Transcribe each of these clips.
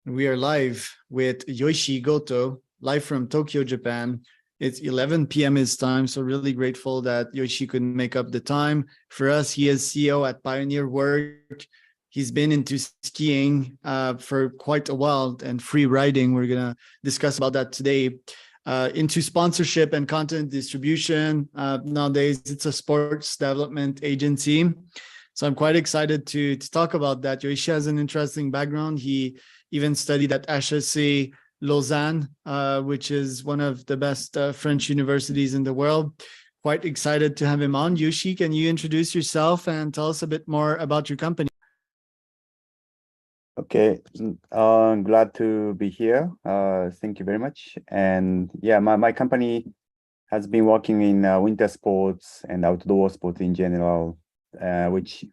We are live with Yoichi Goto, live from Tokyo, Japan. It's 11 p.m. his time, so really grateful that Yoichi could make up the time. For us, he is CEO at Pioneerwork. He's been into skiing for quite a while and free riding. We're going to discuss about that today. Into sponsorship and content distribution. Nowadays, it's a sports development agency. So I'm quite excited to talk about that. Yoichi has an interesting background. He even studied at HEC Lausanne, which is one of the best French universities in the world. Quite excited to have him on. Yoichi, can you introduce yourself and tell us a bit more about your company? Okay, glad to be here. Thank you very much. And yeah, my company has been working in winter sports and outdoor sports in general,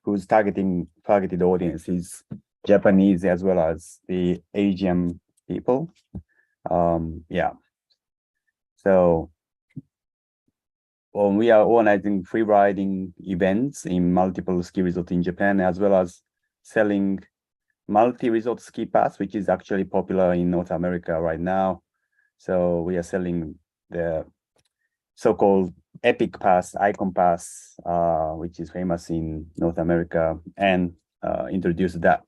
whose targeted audience is Japanese as well as the Asian people. Yeah. So we are organizing free riding events in multiple ski resorts in Japan, as well as selling multi-resort ski pass, which is actually popular in North America right now. So we are selling the so-called Epic Pass, Icon Pass, which is famous in North America, and introduce that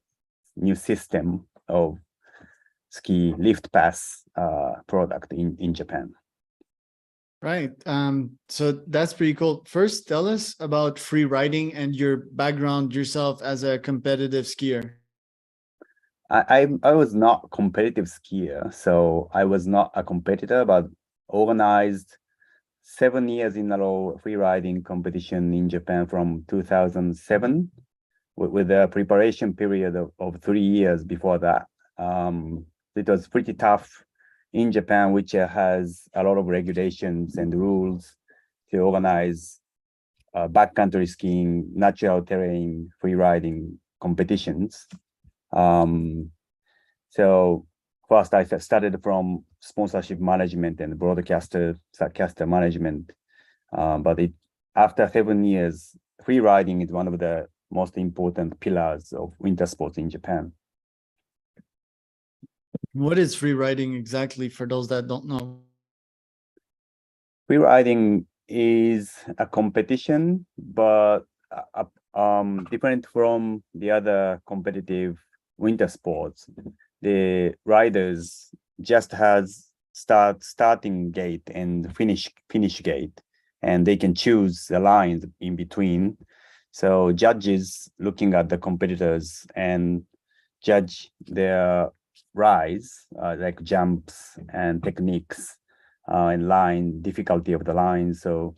new system of ski lift pass product in Japan. Right. So that's pretty cool. First, tell us about free riding and your background yourself as a competitive skier. I was not a competitive skier, so I was not a competitor, but organized 7 years in a row free riding competition in Japan from 2007, with a preparation period of 3 years before that. It was pretty tough in Japan, which has a lot of regulations and rules to organize backcountry skiing, natural terrain, free riding competitions. So first I started from sponsorship management and broadcaster management. But after 7 years, free riding is one of the most important pillars of winter sports in Japan. What is free riding exactly for those that don't know? Free riding is a competition, but different from the other competitive winter sports. The riders just has starting gate and finish gate, and they can choose the lines in between. So judges looking at the competitors and judge their rise, like jumps and techniques, and line difficulty of the line. So,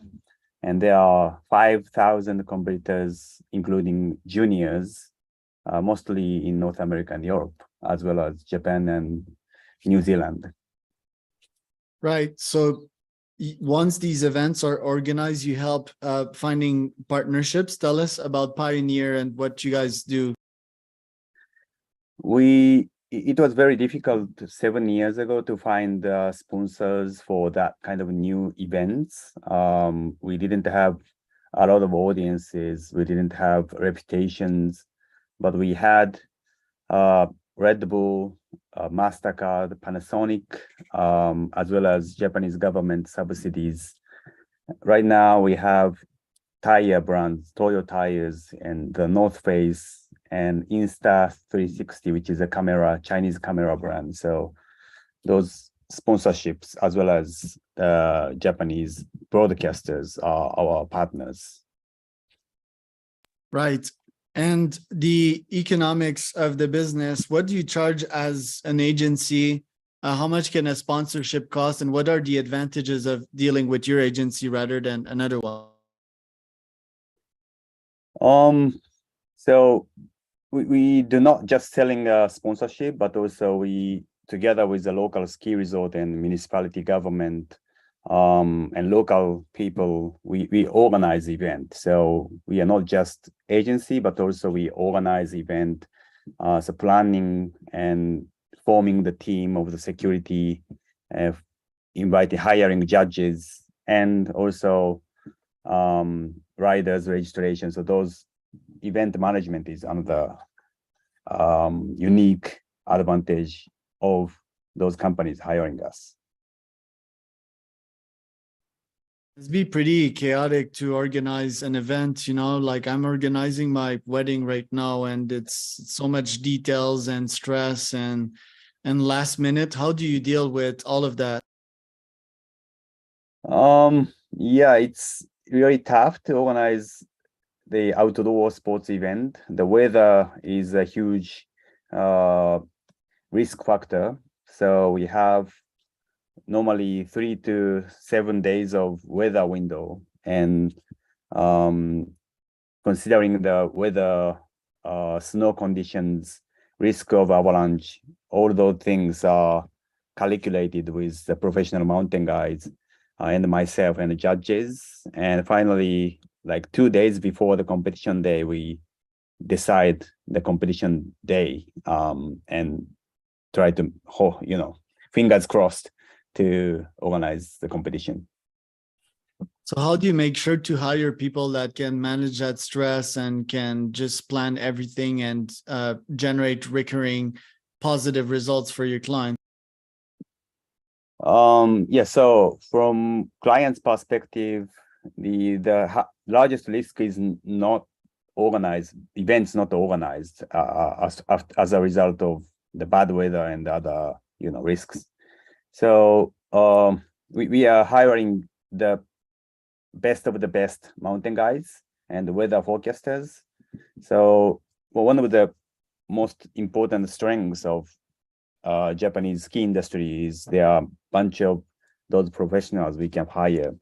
and there are 5,000 competitors, including juniors, mostly in North America and Europe, as well as Japan and New Zealand. Right. So once these events are organized, you help finding partnerships. Tell us about Pioneer and what you guys do. It was very difficult 7 years ago to find sponsors for that kind of new events. We didn't have a lot of audiences. We didn't have reputations, but we had Red Bull, MasterCard, Panasonic, as well as Japanese government subsidies. Right now, we have tire brands, Toyo Tires, and the North Face, and Insta360, which is a Chinese camera brand. So those sponsorships, as well as Japanese broadcasters, are our partners. Right. And the economics of the business, what do you charge as an agency? How much can a sponsorship cost? And what are the advantages of dealing with your agency rather than another one? So we do not just selling a sponsorship, but also we, together with the local ski resort and municipality government, and local people, we organize event. So we are not just agency, but also we organize event, so planning and forming the team of the security, hiring judges, and also riders registration. So those event management is another unique advantage of those companies hiring us. It'd be pretty chaotic to organize an event, like I'm organizing my wedding right now, and it's so much details and stress and last minute. How do you deal with all of that? Yeah, it's really tough to organize the outdoor sports event. The weather is a huge risk factor. So we have normally 3 to 7 days of weather window, and considering the weather, snow conditions, risk of avalanche, all those things are calculated with the professional mountain guides and myself and the judges. And finally, like 2 days before the competition day, we decide the competition day and try to, fingers crossed to organize the competition. So how do you make sure to hire people that can manage that stress and can just plan everything and generate recurring positive results for your client? Yeah, so from client's perspective, the largest risk is not organized, events not organized as a result of the bad weather and other risks. So we are hiring the best of the best mountain guides and weather forecasters. So one of the most important strengths of Japanese ski industry is there are a bunch of those professionals we can hire.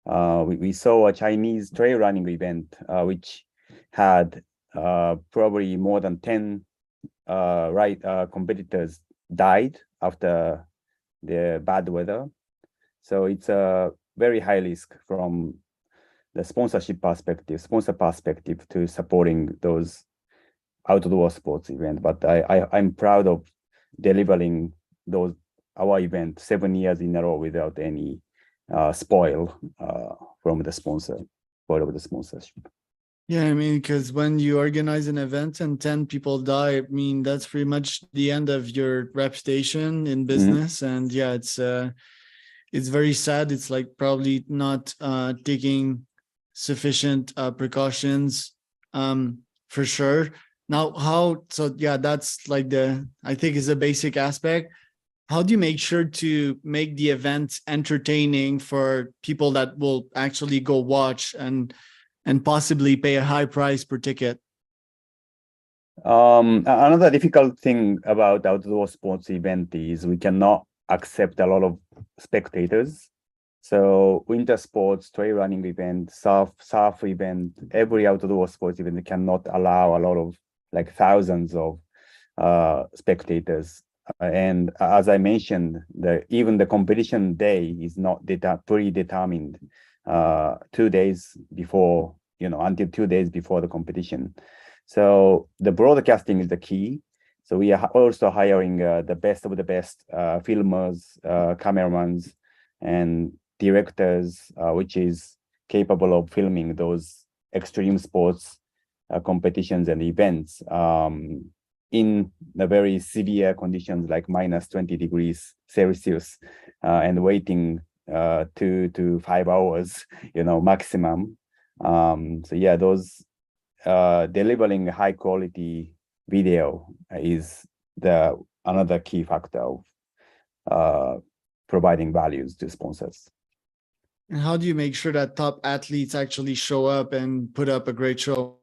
We saw a Chinese trail running event which had probably more than 10 competitors died after the bad weather. So it's a very high risk from the sponsor perspective to supporting those outdoor sports events. But I'm proud of delivering our event 7 years in a row without any spoil from the sponsor, part of the sponsorship. Yeah, I mean, because when you organize an event and 10 people die, I mean, that's pretty much the end of your reputation in business. And yeah, it's very sad. It's like probably not taking sufficient precautions for sure. Now, so yeah, that's like I think is a basic aspect. How do you make sure to make the event entertaining for people that will actually go watch and possibly pay a high price per ticket? Another difficult thing about outdoor sports event is we cannot accept a lot of spectators. So winter sports, trail running event, surf event, every outdoor sports event cannot allow a lot of like thousands of spectators. And as I mentioned, even the competition day is not predetermined 2 days before, until 2 days before the competition. So the broadcasting is the key. So we are also hiring the best of the best filmers, cameramans, and directors, which is capable of filming those extreme sports competitions and events in the very severe conditions like minus 20 degrees Celsius and waiting 2 to 5 hours, maximum. So yeah, those delivering high quality video is another key factor of providing values to sponsors. And how do you make sure that top athletes actually show up and put up a great show?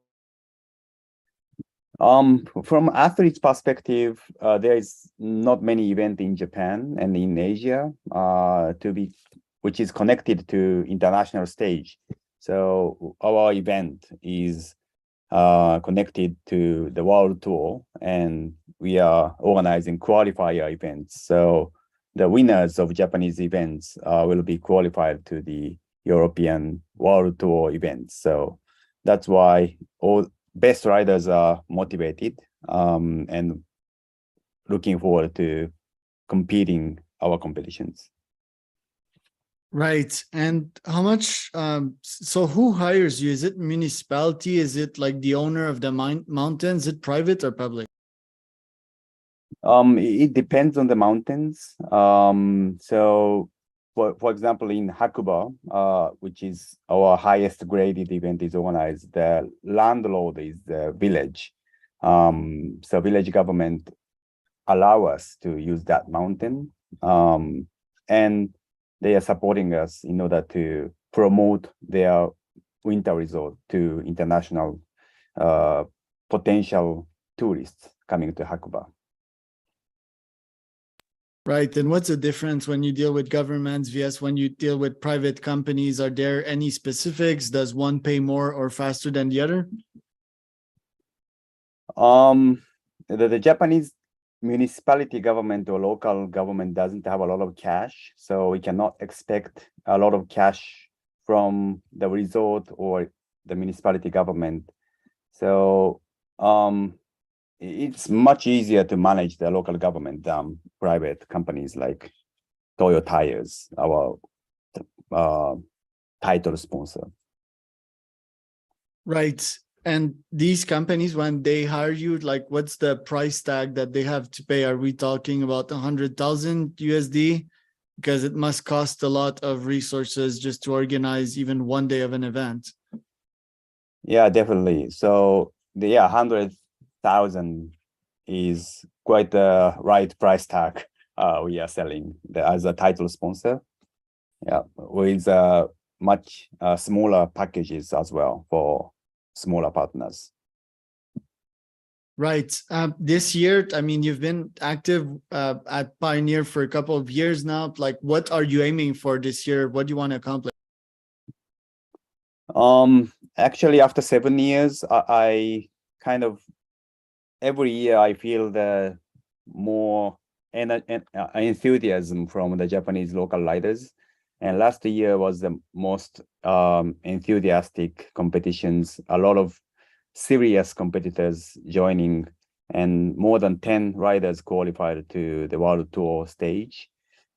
From athletes' perspective, there is not many events in Japan and in Asia which is connected to international stage. So our event is connected to the world tour, and we are organizing qualifier events. So the winners of Japanese events will be qualified to the European world tour events. So that's why all best riders are motivated and looking forward to competing our competitions. Right. And how much, so who hires you? Is it municipality? Is it like the owner of the mountains? Is it private or public? It depends on the mountains. So for example, in Hakuba, which is our highest graded event is organized, the landlord is the village. So village government allow us to use that mountain. And they are supporting us in order to promote their winter resort to international potential tourists coming to Hakuba. Right. And what's the difference when you deal with governments vs when you deal with private companies? Are there any specifics? Does one pay more or faster than the other? The Japanese municipality government or local government doesn't have a lot of cash, so we cannot expect a lot of cash from the resort or the municipality government. So it's much easier to manage the local government than private companies like Toyo Tires, our title sponsor. Right. And these companies, when they hire you, like what's the price tag that they have to pay? Are we talking about 100,000 USD? Because it must cost a lot of resources just to organize even one day of an event. Yeah, definitely. So the 100,000 is quite the right price tag we are selling as a title sponsor. Yeah, with much smaller packages as well for smaller partners. Right. This year, I mean, you've been active at Pioneer for a couple of years now. Like, what are you aiming for this year? What do you want to accomplish? Actually, after 7 years, I kind of every year I feel the more enthusiasm from the Japanese local riders. And last year was the most enthusiastic competitions. A lot of serious competitors joining, and more than 10 riders qualified to the World Tour stage.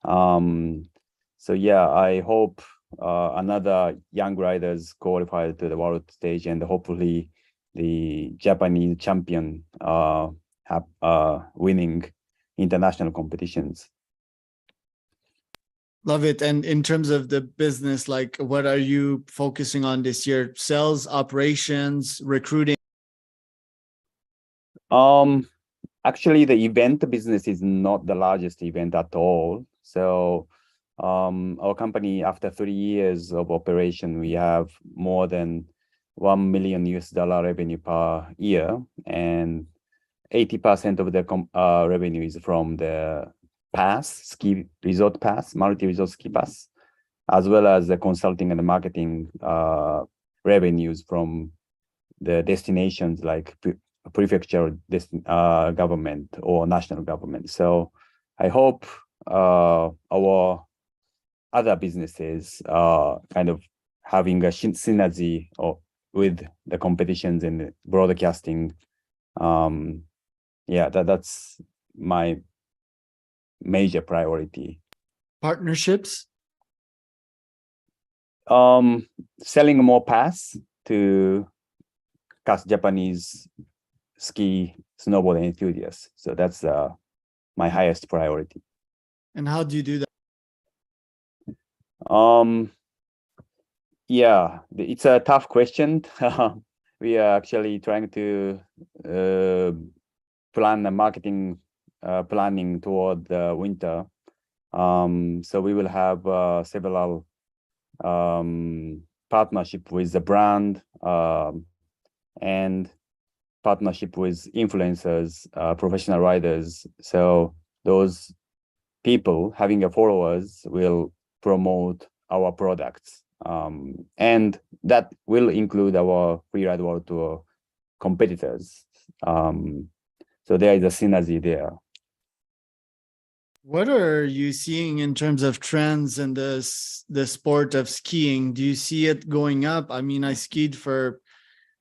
So yeah, I hope another young riders qualified to the world stage, and hopefully the Japanese champion have winning international competitions. Love it. And in terms of the business, like, what are you focusing on this year? Sales, operations, recruiting? Actually, the event business is not the largest event at all. So our company, after 3 years of operation, we have more than 1 million US dollar revenue per year, and 80% of the revenue is from the pass, ski resort pass, multi-resort ski pass, as well as the consulting and the marketing revenues from the destinations like prefecture government or national government. So I hope our other businesses are kind of having a synergy with the competitions and the broadcasting. Yeah, that's my major priority. Partnerships? Selling more pass to Japanese ski snowboard enthusiasts. So that's my highest priority. And how do you do that? Yeah, it's a tough question. We are actually trying to plan the marketing planning toward the winter. So we will have several partnership with the brand and partnership with influencers, professional riders. So those people having a followers will promote our products. And that will include our Freeride World Tour competitors. So there is a synergy there. What are you seeing in terms of trends in the sport of skiing? Do you see it going up? I mean, I skied for,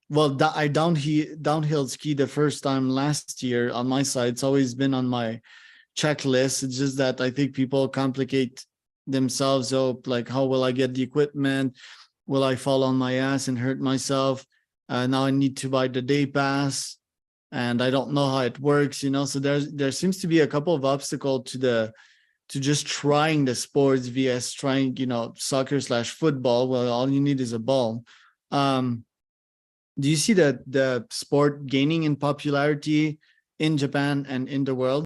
well, I downhill skied the first time last year on my side. It's always been on my checklist. It's just that I think people complicate themselves up, like, how will I get the equipment? Will I fall on my ass and hurt myself? Now I need to buy the day pass. and I don't know how it works, you know. So there seems to be a couple of obstacles to just trying the sports vs trying, you know, soccer/football. Well, all you need is a ball. Do you see that the sport gaining in popularity in Japan and in the world?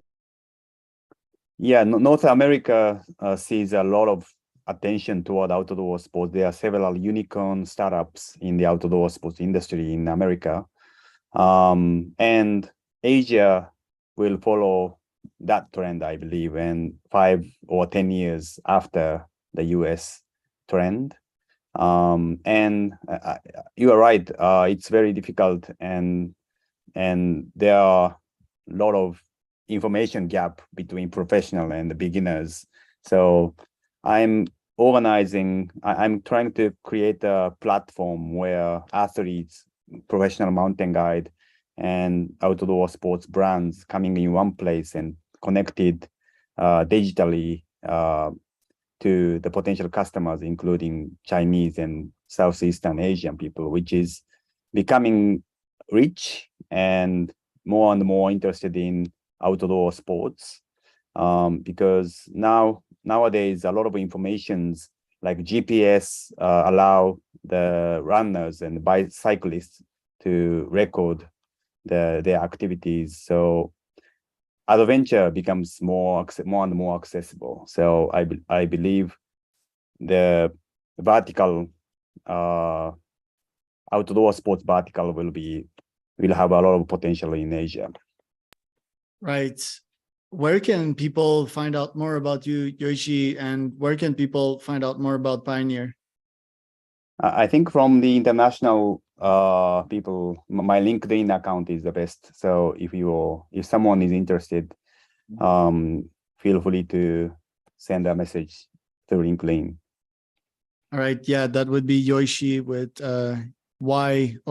Yeah, North America sees a lot of attention toward outdoor sports. There are several unicorn startups in the outdoor sports industry in America. And Asia will follow that trend, I believe, and 5 or 10 years after the US trend. And you are right, it's very difficult, and there are a lot of information gap between professional and the beginners. So I'm I'm trying to create a platform where athletes, professional mountain guide, and outdoor sports brands coming in one place and connected digitally to the potential customers, including Chinese and Southeastern Asian people, which is becoming rich and more interested in outdoor sports, because nowadays a lot of informations like GPS allow the runners and bicyclists to record their activities. So adventure becomes more and more accessible. So I believe the vertical outdoor sports vertical will have a lot of potential in Asia. Right. Where can people find out more about you, Yoichi, and where can people find out more about Pioneer? I think from the international people, my LinkedIn account is the best. So if someone is interested, feel free to send a message through LinkedIn. All right. Yeah, that would be Yoichi with YOI